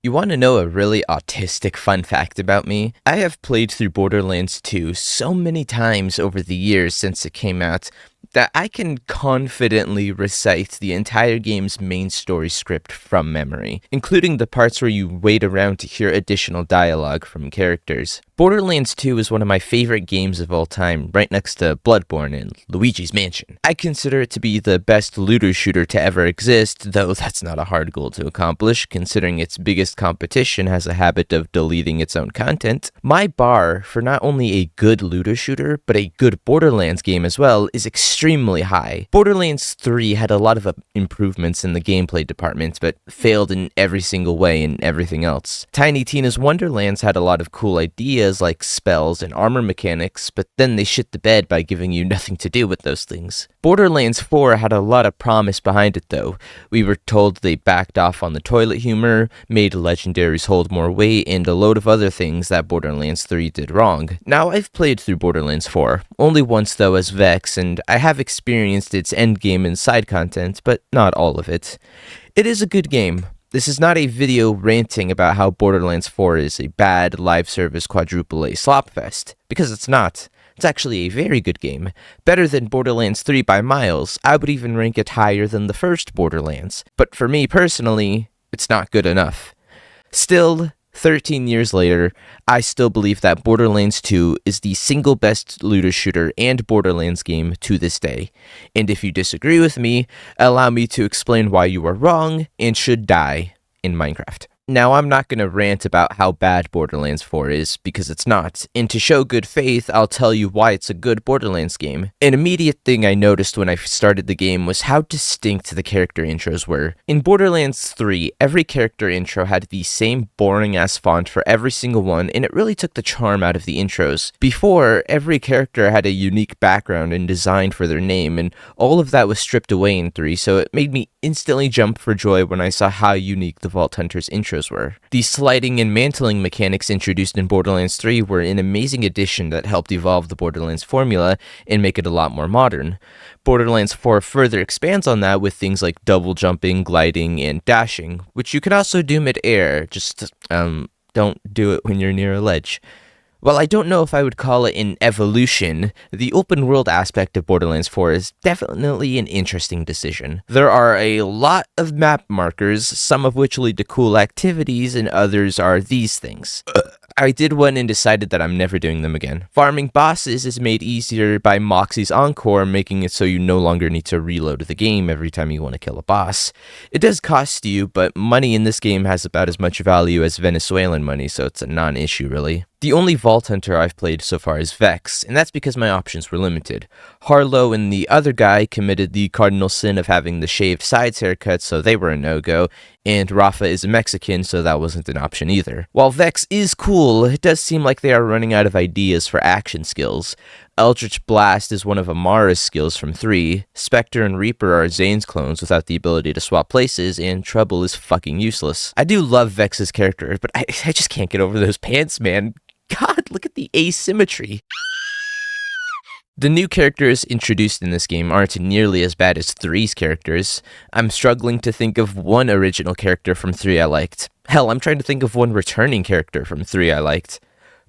You want to know a really autistic fun fact about me? I have played through Borderlands 2 so many times over the years since it came out that I can confidently recite the entire game's main story script from memory, including the parts where you wait around to hear additional dialogue from characters. Borderlands 2 is one of my favorite games of all time, right next to Bloodborne and Luigi's Mansion. I consider it to be the best looter shooter to ever exist, though that's not a hard goal to accomplish, considering its biggest competition has a habit of deleting its own content. My bar for not only a good looter shooter, but a good Borderlands game as well is extremely high. Borderlands 3 had a lot of improvements in the gameplay department, but failed in every single way in everything else. Tiny Tina's Wonderlands had a lot of cool ideas like spells and armor mechanics, but then they shit the bed by giving you nothing to do with those things. Borderlands 4 had a lot of promise behind it though. We were told they backed off on the toilet humor, made legendaries hold more weight, and a load of other things that Borderlands 3 did wrong. Now, I've played through Borderlands 4, only once though as Vex, and I have experienced its endgame and side content, but not all of it. It is a good game. This is not a video ranting about how Borderlands 4 is a bad live service quadruple A slopfest, because it's not. It's actually a very good game, better than Borderlands 3 by miles. I would even rank it higher than the first Borderlands, but for me personally, it's not good enough. Still, 13 years later, I still believe that Borderlands 2 is the single best looter shooter and Borderlands game to this day. And if you disagree with me, allow me to explain why you are wrong and should die in Minecraft. Now, I'm not going to rant about how bad Borderlands 4 is, because it's not, and to show good faith, I'll tell you why it's a good Borderlands game. An immediate thing I noticed when I started the game was how distinct the character intros were. In Borderlands 3, every character intro had the same boring-ass font for every single one, and it really took the charm out of the intros. Before, every character had a unique background and design for their name, and all of that was stripped away in 3, so it made me instantly jump for joy when I saw how unique the Vault Hunter's intros were. The sliding and mantling mechanics introduced in Borderlands 3 were an amazing addition that helped evolve the Borderlands formula and make it a lot more modern. Borderlands 4 further expands on that with things like double jumping, gliding, and dashing, which you can also do mid-air, just don't do it when you're near a ledge. While I don't know if I would call it an evolution, the open world aspect of Borderlands 4 is definitely an interesting decision. There are a lot of map markers, some of which lead to cool activities, and others are these things. I did one and decided that I'm never doing them again. Farming bosses is made easier by Moxxi's Encore, making it so you no longer need to reload the game every time you want to kill a boss. It does cost you, but money in this game has about as much value as Venezuelan money, so it's a non-issue really. The only Vault Hunter I've played so far is Vex, and that's because my options were limited. Harlow and the other guy committed the cardinal sin of having the shaved sides haircut, so they were a no-go, and Rafa is a Mexican, so that wasn't an option either. While Vex is cool, it does seem like they are running out of ideas for action skills. Eldritch Blast is one of Amara's skills from 3, Spectre and Reaper are Zane's clones without the ability to swap places, and Trouble is fucking useless. I do love Vex's character, but I just can't get over those pants, man. God, look at the asymmetry. The new characters introduced in this game aren't nearly as bad as 3's characters. I'm struggling to think of one original character from 3 I liked. Hell, I'm trying to think of one returning character from 3 I liked.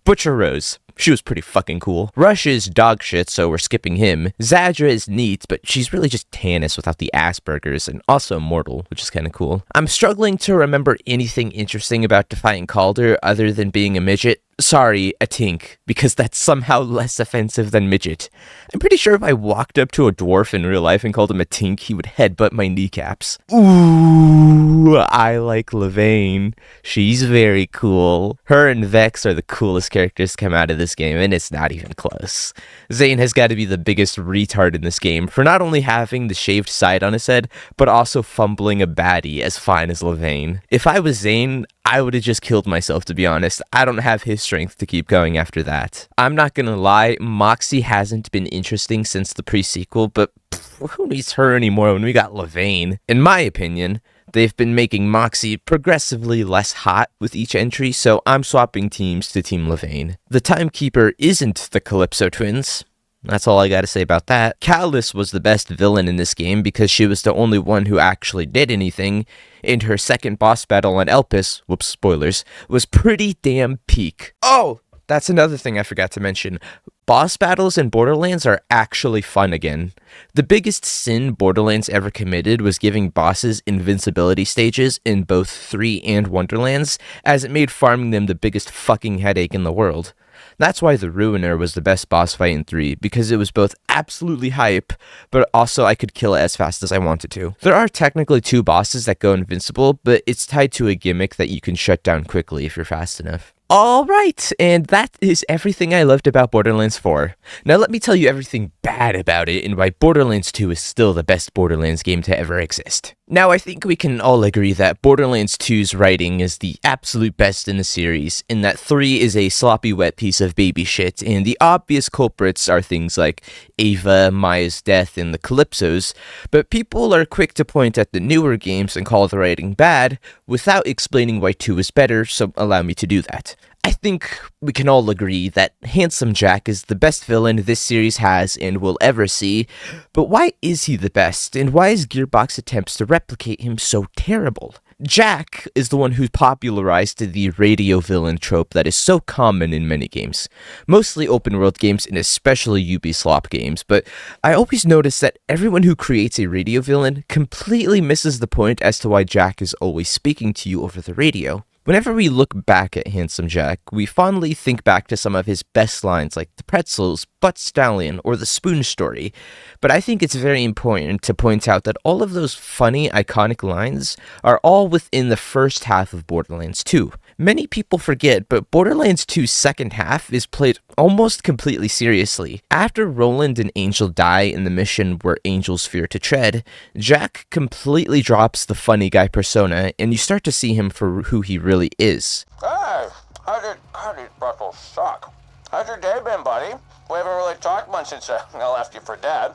Butcher Rose. She was pretty fucking cool. Rush is dog shit, so we're skipping him. Zadra is neat, but she's really just Tannis without the Asperger's, and also mortal, which is kinda cool. I'm struggling to remember anything interesting about Defiant Calder other than being a midget. Sorry, a tink, because that's somehow less offensive than midget. I'm pretty sure if I walked up to a dwarf in real life and called him a tink, he would headbutt my kneecaps. Ooh, I like Levane. She's very cool. Her and Vex are the coolest characters to come out of this game, and it's not even close. Zane has got to be the biggest retard in this game for not only having the shaved side on his head, but also fumbling a baddie as fine as Levane. If I was Zane, I would have just killed myself, to be honest. I don't have his strength to keep going after that. I'm not gonna lie, Moxxi hasn't been interesting since the pre-sequel, but who needs her anymore when we got Levane? In my opinion, they've been making Moxxi progressively less hot with each entry, so I'm swapping teams to Team Levane. The Timekeeper isn't the Calypso twins. That's all I gotta say about that. Callus was the best villain in this game because she was the only one who actually did anything, and her second boss battle on Elpis, whoops, spoilers, was pretty damn peak. Oh! That's another thing I forgot to mention. Boss battles in Borderlands are actually fun again. The biggest sin Borderlands ever committed was giving bosses invincibility stages in both 3 and Wonderlands, as it made farming them the biggest fucking headache in the world. That's why the Ruiner was the best boss fight in 3, because it was both absolutely hype, but also I could kill it as fast as I wanted to. There are technically 2 bosses that go invincible, but it's tied to a gimmick that you can shut down quickly if you're fast enough. Alright, and that is everything I loved about Borderlands 4. Now let me tell you everything bad about it and why Borderlands 2 is still the best Borderlands game to ever exist. Now I think we can all agree that Borderlands 2's writing is the absolute best in the series, and that 3 is a sloppy wet piece of baby shit, and the obvious culprits are things like Ava, Maya's death, and the Calypsos, but people are quick to point at the newer games and call the writing bad, without explaining why 2 is better, so allow me to do that. I think we can all agree that Handsome Jack is the best villain this series has and will ever see, but why is he the best, and why is Gearbox attempts to replicate him so terrible? Jack is the one who popularized the radio villain trope that is so common in many games, mostly open world games and especially Ubisoft games, but I always notice that everyone who creates a radio villain completely misses the point as to why Jack is always speaking to you over the radio. Whenever we look back at Handsome Jack, we fondly think back to some of his best lines like the pretzels, butt stallion, or the spoon story, but I think it's very important to point out that all of those funny, iconic lines are all within the first half of Borderlands 2. Many people forget, but Borderlands 2's second half is played almost completely seriously. After Roland and Angel die in the mission where angels fear to tread, Jack completely drops the funny guy persona, and you start to see him for who he really is. Hey, how did pretzels suck? How's your day been, buddy? We haven't really talked much since I left you for dead.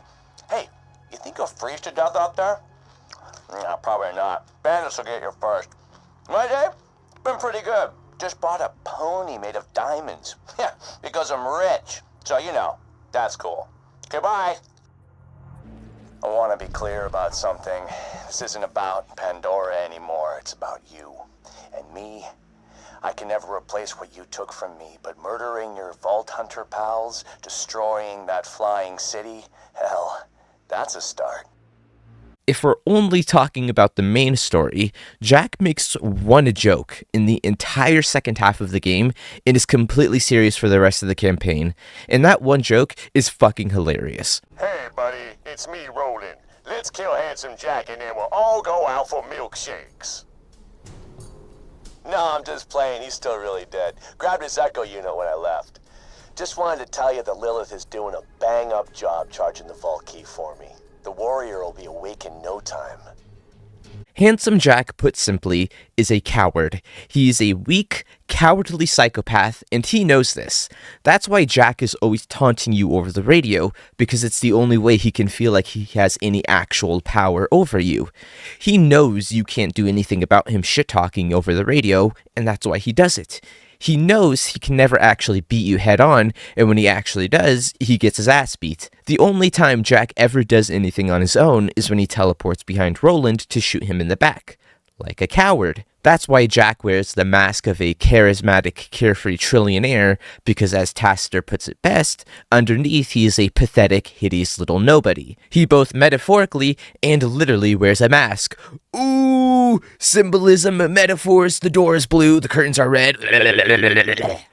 Hey, you think you'll freeze to death out there? Nah, probably not. Bandits will get you first. My day? Been pretty good. Just bought a pony made of diamonds. Yeah, because I'm rich. So, you know, that's cool. Goodbye. I want to be clear about something. This isn't about Pandora anymore. It's about you. And me. I can never replace what you took from me, but murdering your Vault Hunter pals, destroying that flying city, hell, that's a start. If we're only talking about the main story, Jack makes one joke in the entire second half of the game and is completely serious for the rest of the campaign, and that one joke is fucking hilarious. Hey, buddy, it's me, Roland. Let's kill Handsome Jack and then we'll all go out for milkshakes. No, I'm just playing. He's still really dead. Grabbed his echo unit when I left. Just wanted to tell you that Lilith is doing a bang-up job charging the vault key for me. The warrior will be awake in no time. Handsome Jack, put simply, is a coward. He is a weak, cowardly psychopath, and he knows this. That's why Jack is always taunting you over the radio, because it's the only way he can feel like he has any actual power over you. He knows you can't do anything about him shit-talking over the radio, and that's why he does it. He knows he can never actually beat you head on, and when he actually does, he gets his ass beat. The only time Jack ever does anything on his own is when he teleports behind Roland to shoot him in the back. Like a coward. That's why Jack wears the mask of a charismatic, carefree trillionaire, because as Taster puts it best, underneath he is a pathetic, hideous little nobody. He both metaphorically and literally wears a mask. Ooh, symbolism, metaphors, the door is blue, the curtains are red.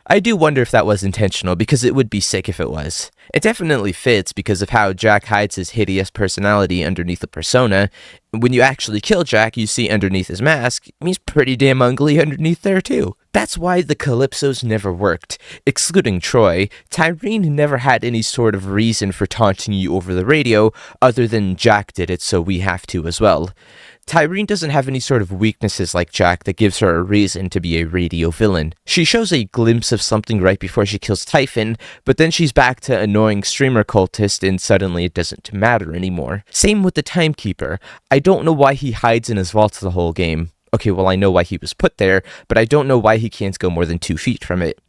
I do wonder if that was intentional, because it would be sick if it was. It definitely fits because of how Jack hides his hideous personality underneath the persona. When you actually kill Jack, you see underneath his mask, he's pretty damn ugly underneath there too. That's why the Calypsos never worked. Excluding Troy, Tyreen never had any sort of reason for taunting you over the radio, other than Jack did it, so we have to as well. Tyreen doesn't have any sort of weaknesses like Jack that gives her a reason to be a radio villain. She shows a glimpse of something right before she kills Typhon, but then she's back to annoying streamer cultist and suddenly it doesn't matter anymore. Same with the Timekeeper. I don't know why he hides in his vault the whole game. Okay, well I know why he was put there, but I don't know why he can't go more than 2 feet from it.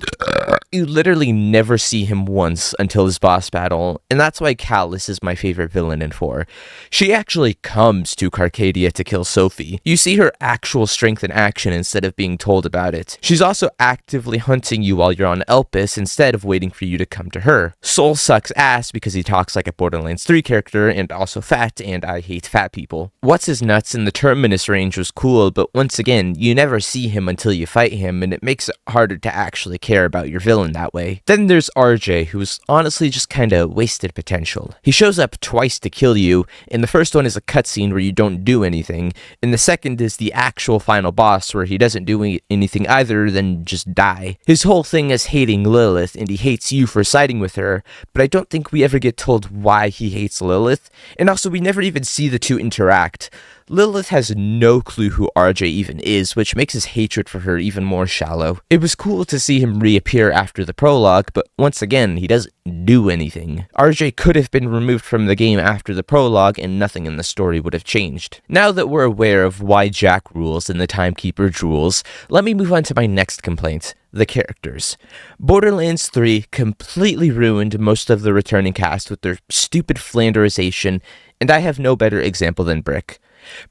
You literally never see him once until his boss battle, and that's why Callus is my favorite villain in 4. She actually comes to Carcadia to kill Sophie. You see her actual strength in action instead of being told about it. She's also actively hunting you while you're on Elpis instead of waiting for you to come to her. Soul sucks ass because he talks like a Borderlands 3 character and also fat, and I hate fat people. What's his nuts in the Terminus range was cool, but once again, you never see him until you fight him, and it makes it harder to actually care about your villain that way. Then there's RJ, who's honestly just kinda wasted potential. He shows up twice to kill you, and the first one is a cutscene where you don't do anything, and the second is the actual final boss where he doesn't do anything either than just die. His whole thing is hating Lilith, and he hates you for siding with her, but I don't think we ever get told why he hates Lilith, and also we never even see the two interact. Lilith has no clue who RJ even is, which makes his hatred for her even more shallow. It was cool to see him reappear after the prologue, but once again, he doesn't do anything. RJ could have been removed from the game after the prologue, and nothing in the story would have changed. Now that we're aware of why Jack rules and the Timekeeper drools, let me move on to my next complaint. The characters. Borderlands 3 completely ruined most of the returning cast with their stupid Flanderization, and I have no better example than Brick.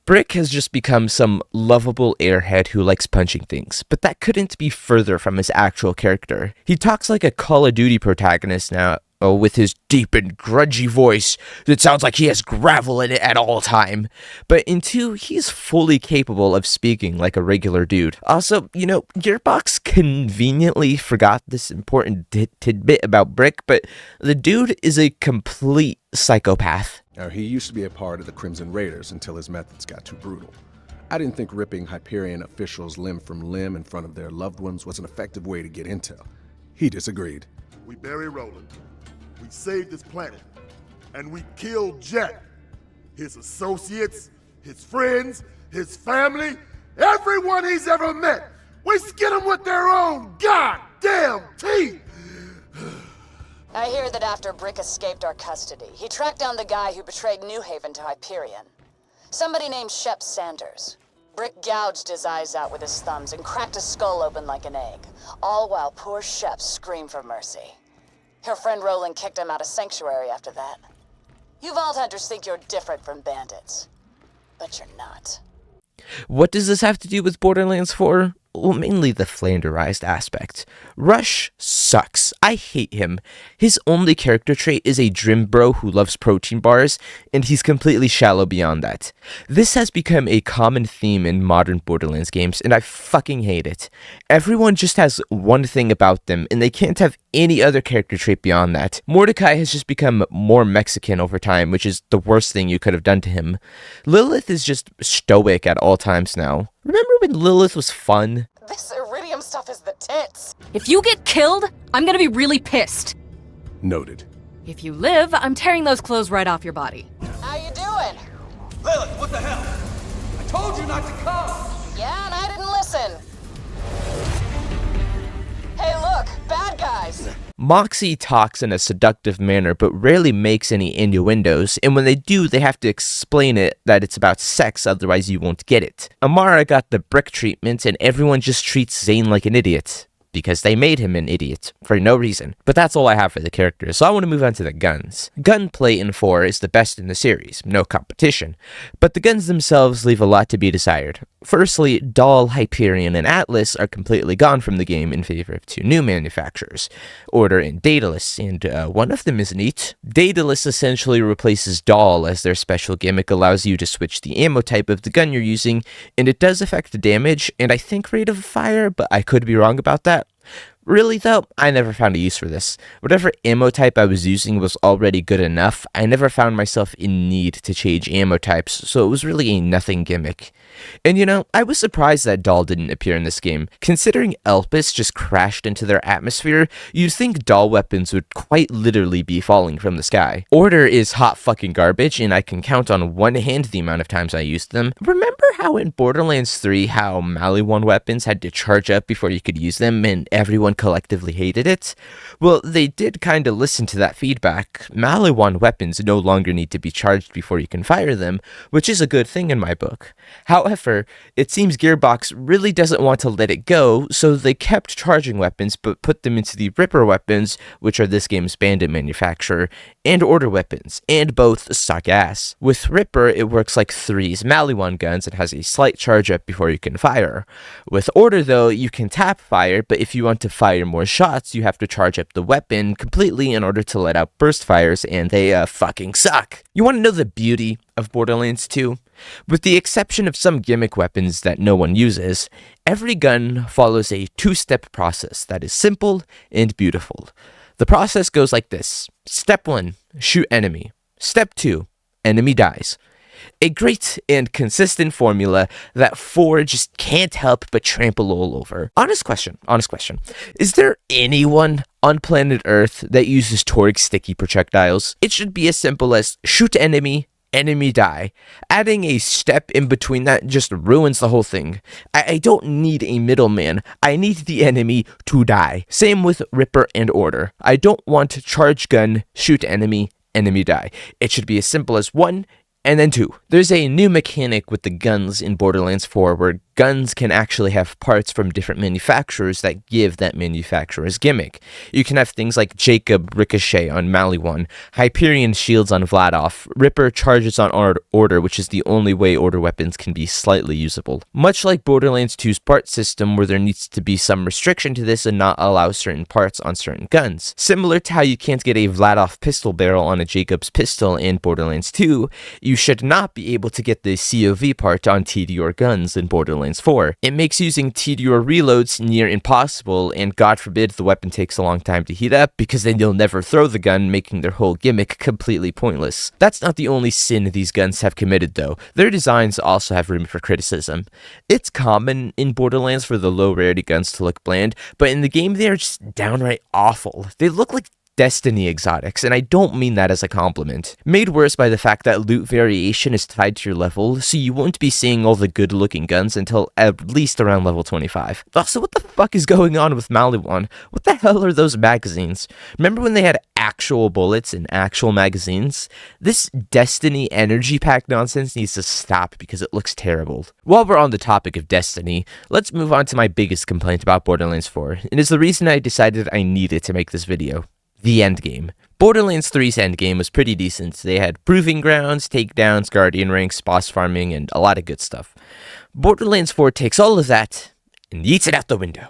Brick has just become some lovable airhead who likes punching things, but that couldn't be further from his actual character. He talks like a Call of Duty protagonist now, with his deep and grungy voice that sounds like he has gravel in it at all time. But in 2, he's fully capable of speaking like a regular dude. Also, Gearbox conveniently forgot this important tidbit about Brick, but the dude is a complete psychopath. Now, he used to be a part of the Crimson Raiders until his methods got too brutal. I didn't think ripping Hyperion officials limb from limb in front of their loved ones was an effective way to get intel. He disagreed. We bury Roland. We saved this planet. And we killed Jet. His associates, his friends, his family, everyone he's ever met. We skin them with their own goddamn teeth. I hear that after Brick escaped our custody, he tracked down the guy who betrayed New Haven to Hyperion. Somebody named Shep Sanders. Brick gouged his eyes out with his thumbs and cracked his skull open like an egg, all while poor Shep screamed for mercy. Her friend Roland kicked him out of Sanctuary after that. You Vault Hunters think you're different from bandits, but you're not. What does this have to do with Borderlands 4? Well, mainly the Flanderized aspect. Rush sucks. I hate him. His only character trait is a Drim bro who loves protein bars, and he's completely shallow beyond that. This has become a common theme in modern Borderlands games, and I fucking hate it. Everyone just has one thing about them, and they can't have any other character trait beyond that. Mordecai has just become more Mexican over time, which is the worst thing you could have done to him. Lilith is just stoic at all times now. Remember when Lilith was fun? This iridium stuff is the tits. If you get killed, I'm gonna be really pissed. Noted. If you live, I'm tearing those clothes right off your body. How you doing? Lilith, what the hell? I told you not to come! Yeah, and I didn't listen. Hey, look, bad guys. Moxie talks in a seductive manner but rarely makes any innuendos, and when they do, they have to explain it that it's about sex, otherwise you won't get it. Amara got the Brick treatment, and everyone just treats Zane like an idiot. Because they made him an idiot, for no reason. But that's all I have for the characters, so I want to move on to the guns. Gunplay in 4 is the best in the series, no competition. But the guns themselves leave a lot to be desired. Firstly, Dahl, Hyperion, and Atlas are completely gone from the game in favor of 2 new manufacturers, Order and Daedalus, and one of them is neat. Daedalus essentially replaces Dahl as their special gimmick allows you to switch the ammo type of the gun you're using, and it does affect the damage, and I think rate of fire, but I could be wrong about that. Really though, I never found a use for this. Whatever ammo type I was using was already good enough. I never found myself in need to change ammo types, so it was really a nothing gimmick. And I was surprised that Dahl didn't appear in this game. Considering Elpis just crashed into their atmosphere, you'd think Dahl weapons would quite literally be falling from the sky. Order is hot fucking garbage, and I can count on one hand the amount of times I used them. Remember how in Borderlands 3 how Maliwan weapons had to charge up before you could use them, and everyone everyone collectively hated it? Well, they did kinda listen to that feedback. Maliwan weapons no longer need to be charged before you can fire them, which is a good thing in my book. However, it seems Gearbox really doesn't want to let it go, so they kept charging weapons but put them into the Ripper weapons, which are this game's bandit manufacturer, and Order weapons, and both suck ass. With Ripper, it works like 3's Maliwan guns and has a slight charge up before you can fire. With Order though, you can tap fire, but if you want to fire more shots, you have to charge up the weapon completely in order to let out burst fires, and they fucking suck. You want to know the beauty of Borderlands 2? With the exception of some gimmick weapons that no one uses, every gun follows a two-step process that is simple and beautiful. The process goes like this. Step 1, shoot enemy. Step 2, enemy dies. A great and consistent formula that 4 just can't help but trample all over. Honest question. Is there anyone on planet Earth that uses toric sticky projectiles? It should be as simple as shoot enemy die. Adding a step in between that just ruins the whole thing. I don't need a middleman. I need the enemy to die. Same with Ripper and Order. I don't want charge gun, shoot enemy die. It should be as simple as 1 and then 2. There's a new mechanic with the guns in Borderlands 4 where guns can actually have parts from different manufacturers that give that manufacturer's gimmick. You can have things like Jacob Ricochet on Maliwan, Hyperion shields on Vladoff, Ripper charges on Order, which is the only way Order weapons can be slightly usable. Much like Borderlands 2's part system, where there needs to be some restriction to this and not allow certain parts on certain guns. Similar to how you can't get a Vladoff pistol barrel on a Jacob's pistol in Borderlands 2, you should not be able to get the COV part on TDR guns in Borderlands 4. It makes using TDR reloads near impossible, and God forbid the weapon takes a long time to heat up, because then you'll never throw the gun, making their whole gimmick completely pointless. That's not the only sin these guns have committed though. Their designs also have room for criticism. It's common in Borderlands for the low rarity guns to look bland, but in the game they are just downright awful. They look like Destiny exotics, and I don't mean that as a compliment. Made worse by the fact that loot variation is tied to your level, so you won't be seeing all the good looking guns until at least around level 25. Also, what the fuck is going on with Maliwan? What the hell are those magazines? Remember when they had actual bullets in actual magazines? This Destiny energy pack nonsense needs to stop because it looks terrible. While we're on the topic of Destiny, let's move on to my biggest complaint about Borderlands 4, and is the reason I decided I needed to make this video. The endgame. Borderlands 3's endgame was pretty decent. They had proving grounds, takedowns, guardian ranks, boss farming, and a lot of good stuff. Borderlands 4 takes all of that and yeets it out the window.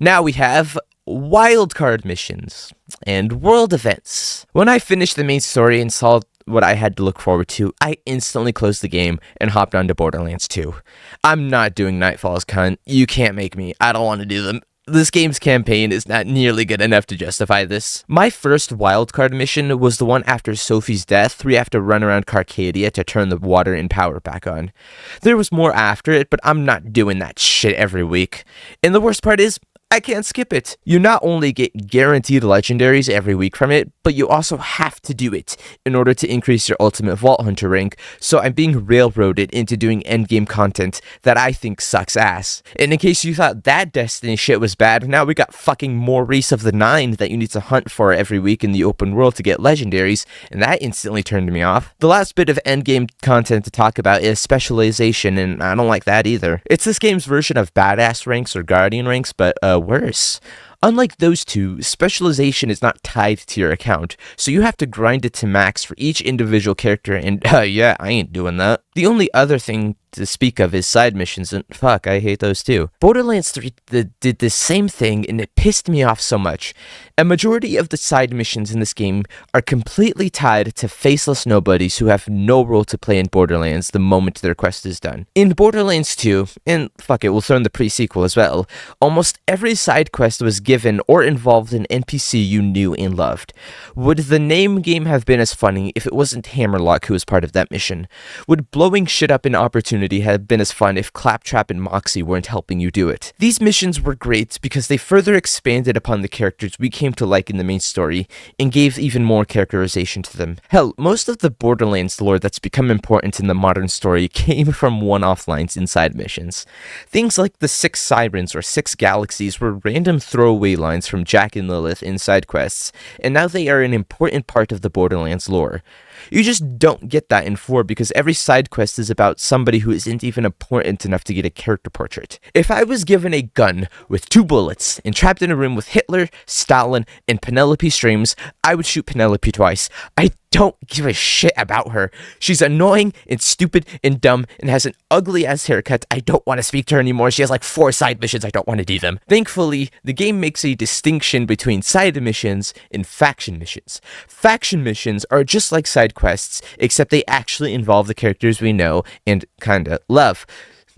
Now we have wildcard missions and world events. When I finished the main story and saw what I had to look forward to, I instantly closed the game and hopped onto Borderlands 2. I'm not doing Nightfalls, cunt. You can't make me. I don't want to do them. This game's campaign is not nearly good enough to justify this. My first wildcard mission was the one after Sophie's death, where you have to run around Carcadia to turn the water and power back on. There was more after it, but I'm not doing that shit every week. And the worst part is, I can't skip it. You not only get guaranteed legendaries every week from it, but you also have to do it in order to increase your ultimate Vault Hunter rank, so I'm being railroaded into doing endgame content that I think sucks ass. And in case you thought that Destiny shit was bad, now we got fucking Maurice of the Nine that you need to hunt for every week in the open world to get legendaries, and that instantly turned me off. The last bit of endgame content to talk about is specialization, and I don't like that either. It's this game's version of badass ranks or guardian ranks, but worse. Unlike those two, specialization is not tied to your account, so you have to grind it to max for each individual character, and yeah, I ain't doing that. The only other thing to speak of is side missions, and fuck, I hate those too. Borderlands 3 did the same thing, and it pissed me off so much. A majority of the side missions in this game are completely tied to faceless nobodies who have no role to play in Borderlands the moment their quest is done. In Borderlands 2, and fuck it, we'll throw in the pre-sequel as well, almost every side quest was given or involved an NPC you knew and loved. Would the name game have been as funny if it wasn't Hammerlock who was part of that mission? Would blowing shit up in Opportunity have been as fun if Claptrap and Moxie weren't helping you do it? These missions were great because they further expanded upon the characters we came to like in the main story and gave even more characterization to them. Hell, most of the Borderlands lore that's become important in the modern story came from one-off lines inside missions. Things like the 6 Sirens or 6 Galaxies were random throwaway throwaway lines from Jack and Lilith in side quests, and now they are an important part of the Borderlands lore. You just don't get that in 4 because every side quest is about somebody who isn't even important enough to get a character portrait. If I was given a gun with 2 bullets and trapped in a room with Hitler, Stalin, and Penelope Streams, I would shoot Penelope twice. I don't give a shit about her. She's annoying and stupid and dumb and has an ugly ass haircut. I don't want to speak to her anymore. She has like 4 side missions. I don't want to do them. Thankfully, the game makes a distinction between side missions and faction missions. Faction missions are just like side quests, except they actually involve the characters we know and kinda love.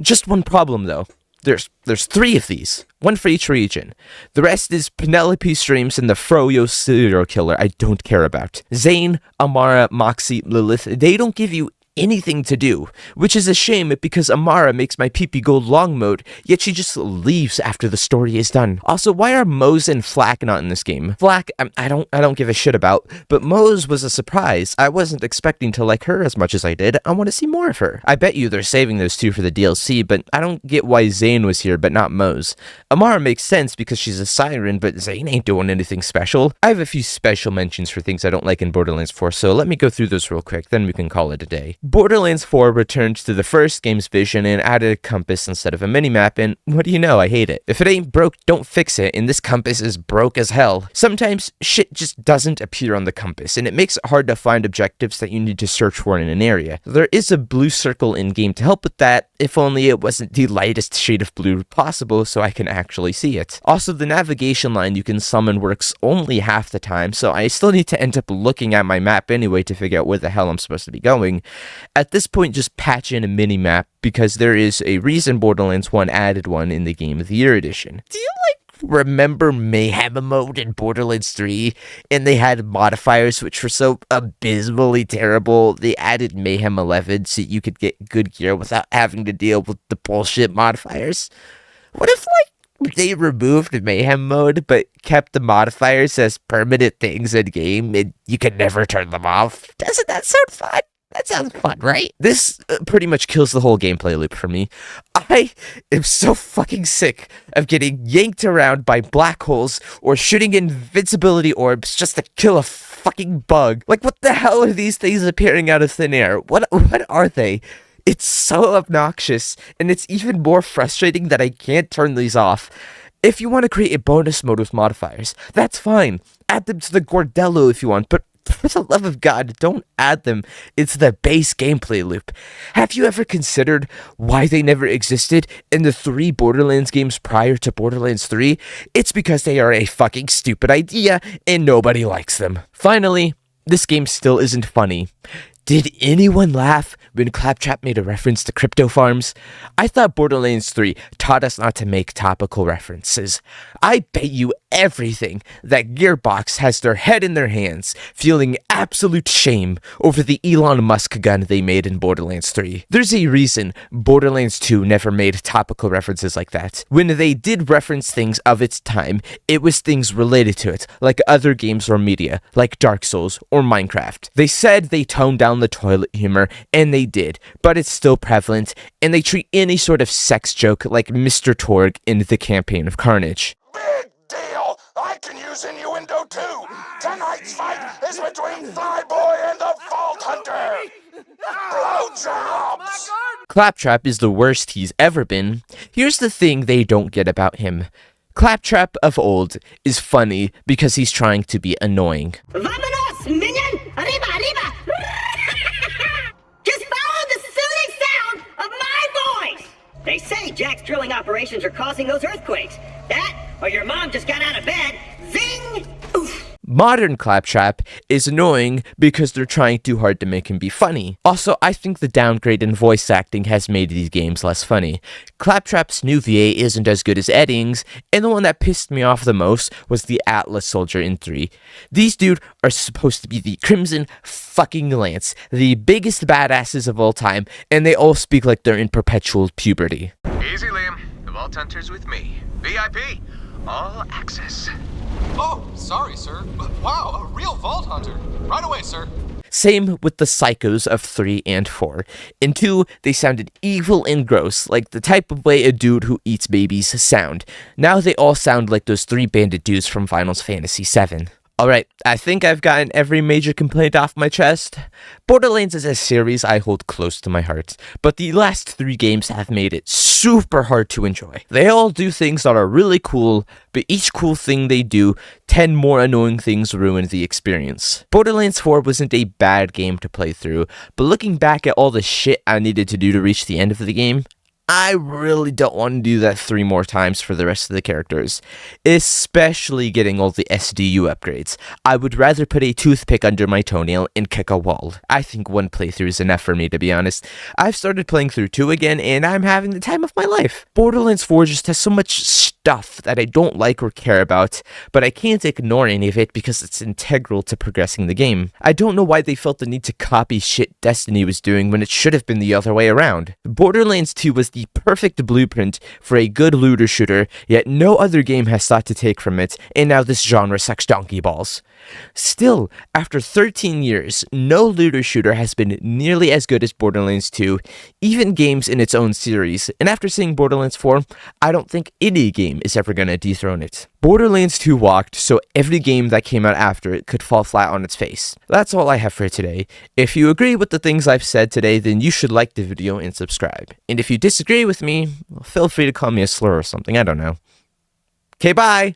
Just one problem though. There's 3 of these, 1 for each region. The rest is Penelope Streams and the Froyo serial killer I don't care about. Zane, Amara, Moxie, Lilith, they don't give you anything to do, which is a shame because Amara makes my pee-pee go long mode, yet she just leaves after the story is done. Also, why are Mose and Flack not in this game? Flack, I don't give a shit about, but Mose was a surprise. I wasn't expecting to like her as much as I did. I want to see more of her. I bet you they're saving those 2 for the DLC, but I don't get why Zane was here but not Mose. Amara makes sense because she's a siren, but Zane ain't doing anything special. I have a few special mentions for things I don't like in Borderlands 4, so let me go through those real quick, then we can call it a day. Borderlands 4 returned to the first game's vision and added a compass instead of a minimap, and what do you know, I hate it. If it ain't broke, don't fix it, and this compass is broke as hell. Sometimes shit just doesn't appear on the compass, and it makes it hard to find objectives that you need to search for in an area. There is a blue circle in-game to help with that, if only it wasn't the lightest shade of blue possible so I can actually see it. Also, the navigation line you can summon works only half the time, so I still need to end up looking at my map anyway to figure out where the hell I'm supposed to be going. At this point, just patch in a mini-map because there is a reason Borderlands 1 added one in the Game of the Year edition. Do you, remember Mayhem mode in Borderlands 3? And they had modifiers which were so abysmally terrible. They added Mayhem 11 so you could get good gear without having to deal with the bullshit modifiers. What if, they removed Mayhem mode but kept the modifiers as permanent things in game and you could never turn them off? Doesn't that sound fun? That sounds fun, right? This pretty much kills the whole gameplay loop for me. I am so fucking sick of getting yanked around by black holes or shooting invincibility orbs just to kill a fucking bug. What the hell are these things appearing out of thin air? What are they? It's so obnoxious, and it's even more frustrating that I can't turn these off. If you want to create a bonus mode with modifiers, that's fine. Add them to the Gordello if you want, but for the love of God, don't add them. It's the base gameplay loop. Have you ever considered why they never existed in the 3 Borderlands games prior to Borderlands 3? It's because they are a fucking stupid idea and nobody likes them. Finally, this game still isn't funny. Did anyone laugh when Claptrap made a reference to crypto farms? I thought Borderlands 3 taught us not to make topical references. I bet you everything that Gearbox has their head in their hands, feeling absolute shame over the Elon Musk gun they made in Borderlands 3. There's a reason Borderlands 2 never made topical references like that. When they did reference things of its time, it was things related to it, like other games or media, like Dark Souls or Minecraft. They said they toned down the toilet humor, and they did, but it's still prevalent, and they treat any sort of sex joke like Mr. Torg in the Campaign of Carnage. Big deal! I can use innuendo too! Tonight's fight is between Flyboy and the Vault Hunter! Blowjobs! Claptrap is the worst he's ever been. Here's the thing they don't get about him. Claptrap of old is funny because he's trying to be annoying. Vamonos, minion! Arriba, arriba! Just follow the soothing sound of my voice! They say Jack's drilling operations are causing those earthquakes. That, or your mom just got out of bed. Zing! Oof! Modern Claptrap is annoying because they're trying too hard to make him be funny. Also, I think the downgrade in voice acting has made these games less funny. Claptrap's new VA isn't as good as Edding's, and the one that pissed me off the most was the Atlas soldier in 3. These dude are supposed to be the Crimson fucking Lance, the biggest badasses of all time, and they all speak like they're in perpetual puberty. Easy, Liam. The Vault Hunter's with me. VIP. All access. Oh, sorry, sir. But wow, a real Vault Hunter. Right away, sir. Same with the psychos of 3 and 4. In 2, they sounded evil and gross, like the type of way a dude who eats babies sound. Now they all sound like those 3 bandit dudes from Final Fantasy VII. Alright, I think I've gotten every major complaint off my chest. Borderlands is a series I hold close to my heart, but the last 3 games have made it super hard to enjoy. They all do things that are really cool, but each cool thing they do, 10 more annoying things ruin the experience. Borderlands 4 wasn't a bad game to play through, but looking back at all the shit I needed to do to reach the end of the game, I really don't want to do that 3 more times for the rest of the characters, especially getting all the SDU upgrades. I would rather put a toothpick under my toenail and kick a wall. I think 1 playthrough is enough for me, to be honest. I've started playing through 2 again, and I'm having the time of my life. Borderlands 4 just has so much stuff that I don't like or care about, but I can't ignore any of it because it's integral to progressing the game. I don't know why they felt the need to copy shit Destiny was doing when it should have been the other way around. Borderlands 2 was the perfect blueprint for a good looter shooter, yet no other game has sought to take from it, and now this genre sucks donkey balls. Still, after 13 years, no looter shooter has been nearly as good as Borderlands 2, even games in its own series, and after seeing Borderlands 4, I don't think any game is ever gonna dethrone it. Borderlands 2 walked, so every game that came out after it could fall flat on its face. That's all I have for today. If you agree with the things I've said today, then you should like the video and subscribe. And if you disagree with me, feel free to call me a slur or something, I don't know. Okay, bye!